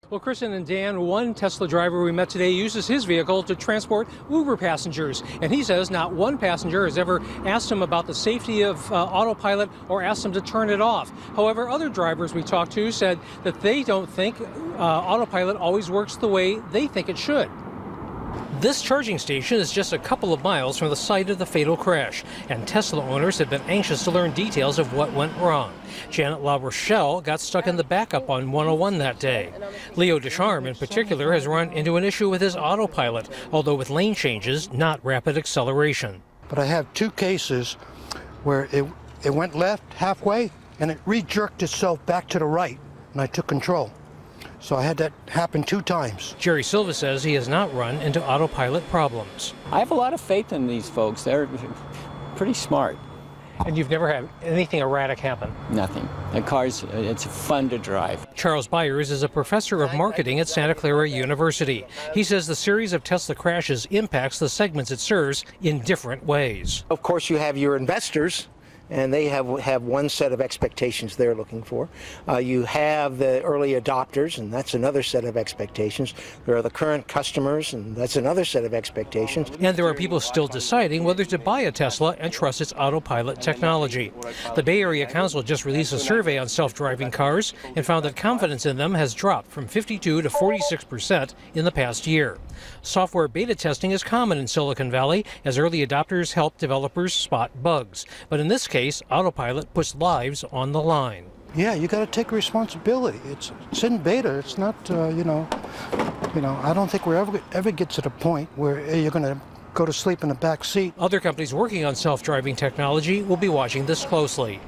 Well, Kristen and Dan, one Tesla driver we met today uses his vehicle to transport Uber passengers. And he says not one passenger has ever asked him about the safety of autopilot or asked him to turn it off. However, other drivers we talked to said that they don't think autopilot always works the way they think it should. This charging station is just a couple of miles from the site of the fatal crash, and Tesla owners have been anxious to learn details of what went wrong. Janet LaRochelle got stuck in the backup on 101 that day. Leo Descharmes, in particular, has run into an issue with his autopilot, although with lane changes, not rapid acceleration. But I have two cases where it went left halfway, and it re-jerked itself back to the right, and I took control. So I had that happen 2 times. Jerry Silva says he has not run into autopilot problems. I have a lot of faith in these folks. They're pretty smart. And you've never had anything erratic happen? Nothing. The cars, it's fun to drive. Charles Byers is a professor of marketing at Santa Clara University. He says the series of Tesla crashes impacts the segments it serves in different ways. Of course, you have your investors, and they have one set of expectations they're looking for. You have the early adopters, and that's another set of expectations. There are the current customers, and that's another set of expectations. And there are people still deciding whether to buy a Tesla and trust its autopilot technology. The Bay Area Council just released a survey on self-driving cars and found that confidence in them has dropped from 52 to 46% in the past year. Software beta testing is common in Silicon Valley as early adopters help developers spot bugs. But in this case, autopilot puts lives on the line. Yeah, you got to take responsibility. It's in beta. It's not, I don't think we're ever get to the point where you're going to go to sleep in the back seat. Other companies working on self-driving technology will be watching this closely.